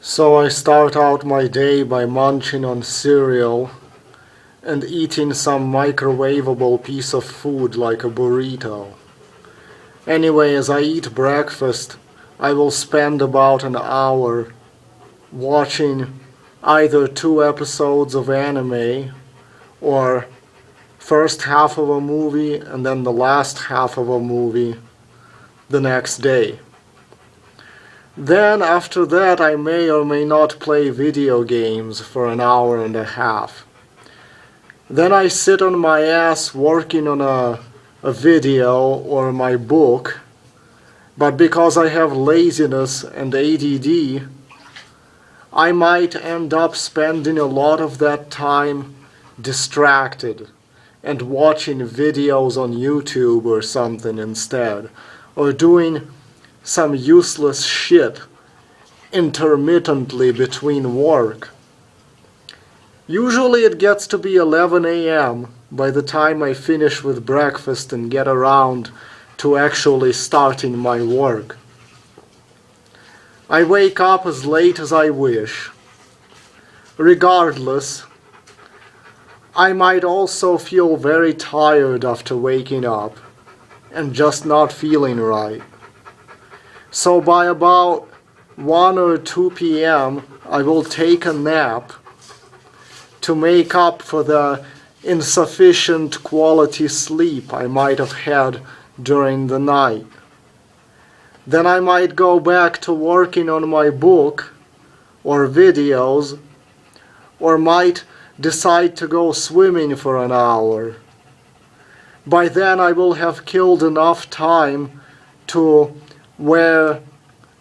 So I start out my day by munching on cereal and eating some microwavable piece of food like a burrito. Anyway, as I eat breakfast, I will spend about an hour watching either 2 episodes of anime or first half of a movie and then the last half of a movie the next day. Then after that I may or may not play video games for an hour and a half. Then I sit on my ass working on a video or my book, but because I have laziness and ADD, I might end up spending a lot of that time distracted and watching videos on YouTube or something instead, or doing some useless shit intermittently between work. Usually it gets to be 11 a.m. by the time I finish with breakfast and get around to actually starting my work. I wake up as late as I wish. Regardless, I might also feel very tired after waking up and just not feeling right. So by about 1 or 2 p.m. I will take a nap to make up for the insufficient quality sleep I might have had during the night. Then I might go back to working on my book or videos, or might decide to go swimming for an hour. By then I will have killed enough time to where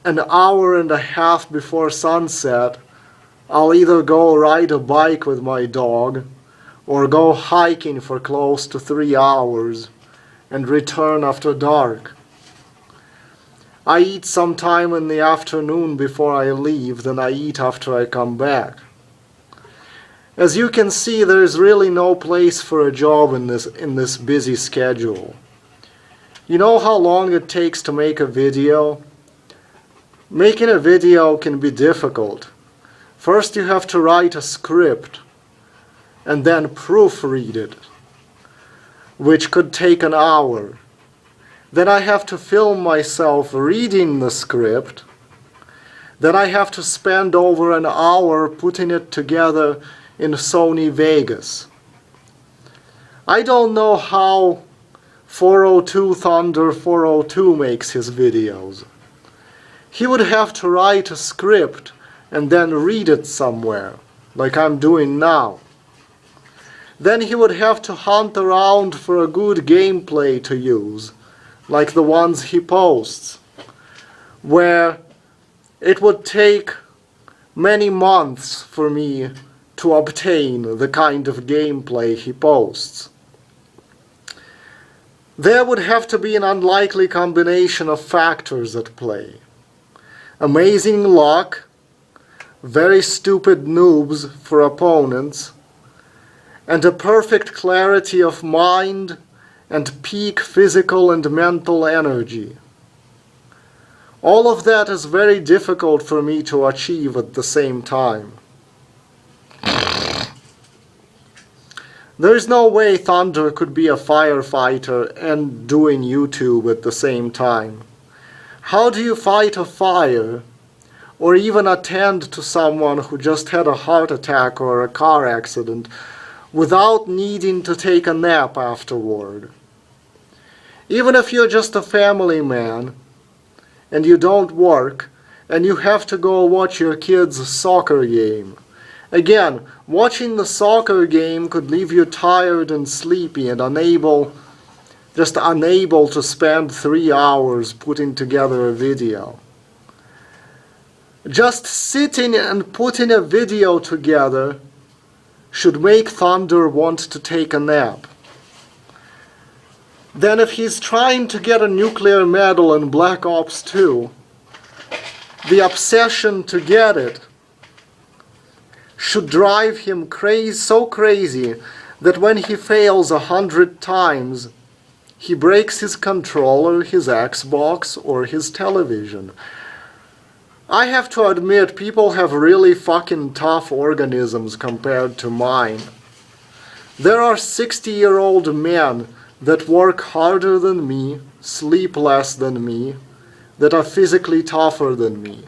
an hour and a half before sunset I'll either go ride a bike with my dog or go hiking for close to 3 hours and return after dark. I eat sometime in the afternoon before I leave, then I eat after I come back. As you can see, there is really no place for a job in this busy schedule. You know how long it takes to make a video? Making a video can be difficult. First you have to write a script and then proofread it, which could take an hour. Then I have to film myself reading the script. Then I have to spend over an hour putting it together in Sony Vegas. I don't know how 402 Thunder 402 makes his videos. He would have to write a script and then read it somewhere, like I'm doing now. Then he would have to hunt around for a good gameplay to use, like the ones he posts, where it would take many months for me to obtain the kind of gameplay he posts. There would have to be an unlikely combination of factors at play. Amazing luck, very stupid noobs for opponents, and a perfect clarity of mind and peak physical and mental energy. All of that is very difficult for me to achieve at the same time. There is no way Thunder could be a firefighter and doing YouTube at the same time. How do you fight a fire, or even attend to someone who just had a heart attack or a car accident, without needing to take a nap afterward? Even if you're just a family man, and you don't work, and you have to go watch your kid's soccer game. Again, watching the soccer game could leave you tired and sleepy and unable to spend 3 hours putting together a video. Just sitting and putting a video together should make Thunder want to take a nap. Then if he's trying to get a nuclear medal in Black Ops 2, the obsession to get it should drive him so crazy that when he fails 100 times, he breaks his controller, his Xbox, or his television. I have to admit, people have really fucking tough organisms compared to mine. There are 60-year-old men that work harder than me, sleep less than me, that are physically tougher than me.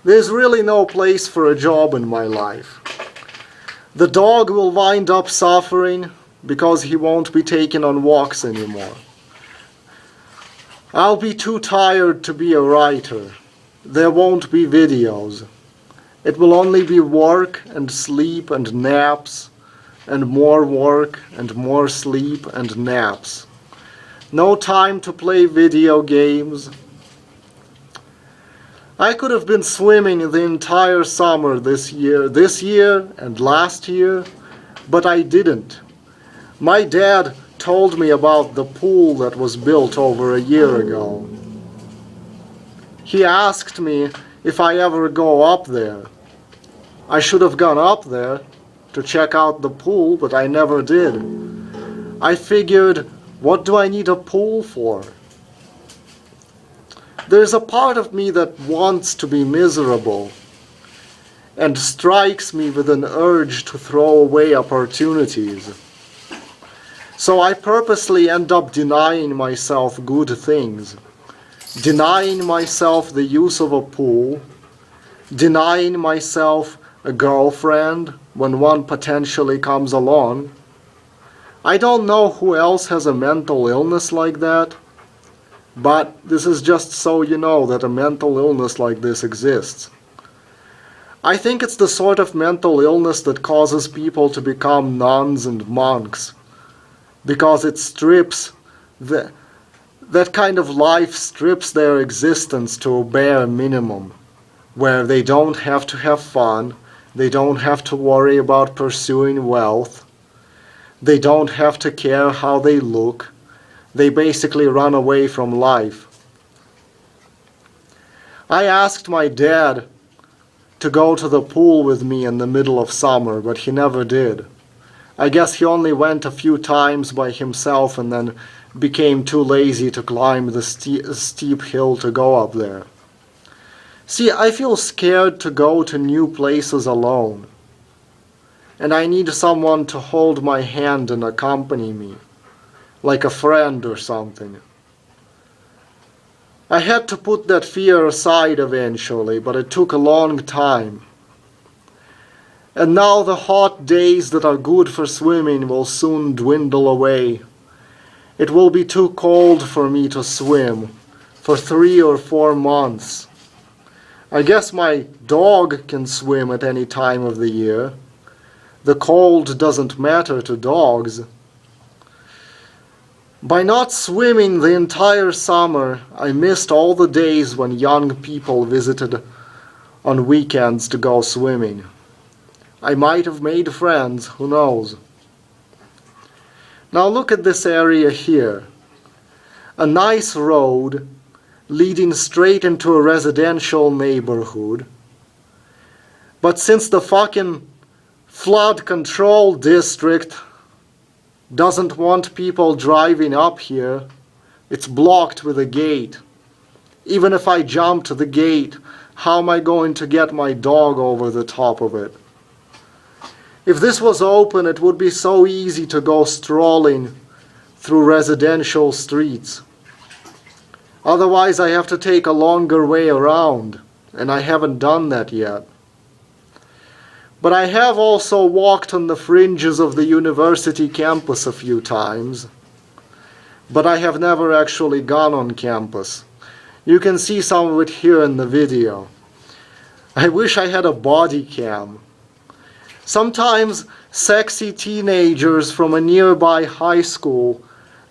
There's really no place for a job in my life. The dog will wind up suffering because he won't be taken on walks anymore. I'll be too tired to be a writer. There won't be videos. It will only be work and sleep and naps and more work and more sleep and naps. No time to play video games. I could have been swimming the entire summer this year and last year, but I didn't. My dad told me about the pool that was built over a year ago. He asked me if I ever go up there. I should have gone up there to check out the pool, but I never did. I figured, what do I need a pool for? There's a part of me that wants to be miserable and strikes me with an urge to throw away opportunities. So I purposely end up denying myself good things, denying myself the use of a pool, denying myself a girlfriend when one potentially comes along. I don't know who else has a mental illness like that, but this is just so you know that a mental illness like this exists. I think it's the sort of mental illness that causes people to become nuns and monks, because it strips, that kind of life strips their existence to a bare minimum, where they don't have to have fun, they don't have to worry about pursuing wealth, they don't have to care how they look, they basically run away from life. I asked my dad to go to the pool with me in the middle of summer, but he never did. I guess he only went a few times by himself and then became too lazy to climb the steep hill to go up there. See, I feel scared to go to new places alone, and I need someone to hold my hand and accompany me, like a friend or something. I had to put that fear aside eventually, but it took a long time. And now the hot days that are good for swimming will soon dwindle away. It will be too cold for me to swim for 3 or 4 months. I guess my dog can swim at any time of the year. The cold doesn't matter to dogs. By not swimming the entire summer, I missed all the days when young people visited on weekends to go swimming. I might have made friends, who knows. Now look at this area here. A nice road leading straight into a residential neighborhood. But since the fucking flood control district doesn't want people driving up here, it's blocked with a gate. Even if I jump to the gate, how am I going to get my dog over the top of it? If this was open, it would be so easy to go strolling through residential streets. Otherwise, I have to take a longer way around, and I haven't done that yet. But I have also walked on the fringes of the university campus a few times, but I have never actually gone on campus. You can see some of it here in the video. I wish I had a body cam. Sometimes sexy teenagers from a nearby high school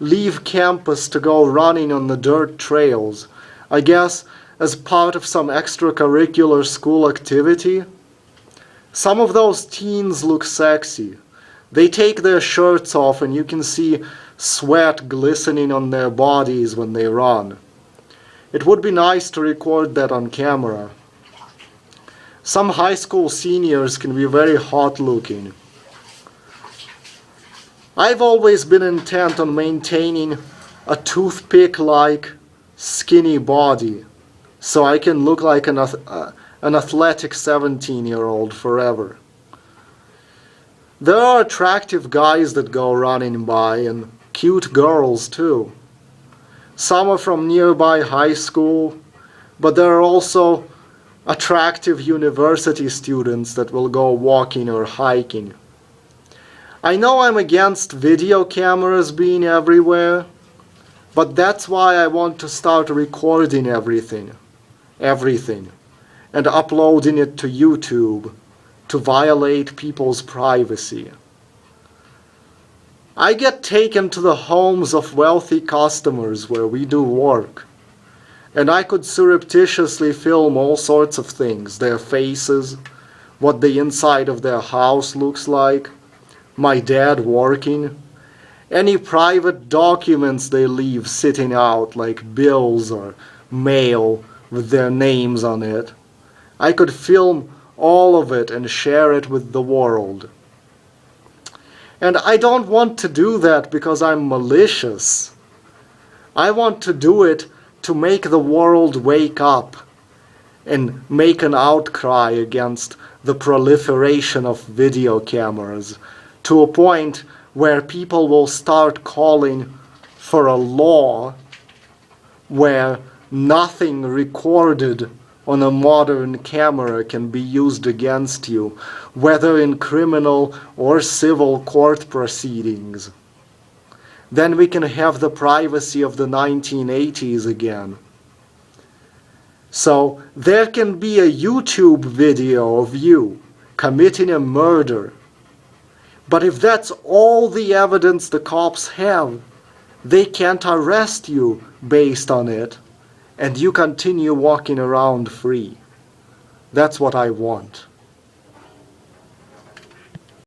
leave campus to go running on the dirt trails, I guess as part of some extracurricular school activity. Some of those teens look sexy. They take their shirts off and you can see sweat glistening on their bodies when they run. It would be nice to record that on camera. Some high school seniors can be very hot looking. I've always been intent on maintaining a toothpick-like skinny body, so I can look like an athletic 17-year-old forever. There are attractive guys that go running by, and cute girls too. Some are from nearby high school, but there are also attractive university students that will go walking or hiking. I know I'm against video cameras being everywhere, but that's why I want to start recording everything, and uploading it to YouTube to violate people's privacy. I get taken to the homes of wealthy customers where we do work, and I could surreptitiously film all sorts of things, their faces, what the inside of their house looks like, my dad working, any private documents they leave sitting out like bills or mail with their names on it. I could film all of it and share it with the world. And I don't want to do that because I'm malicious. I want to do it to make the world wake up and make an outcry against the proliferation of video cameras, to a point where people will start calling for a law where nothing recorded on a modern camera can be used against you, whether in criminal or civil court proceedings. Then we can have the privacy of the 1980s again. So there can be a YouTube video of you committing a murder. But if that's all the evidence the cops have, they can't arrest you based on it, and you continue walking around free. That's what I want.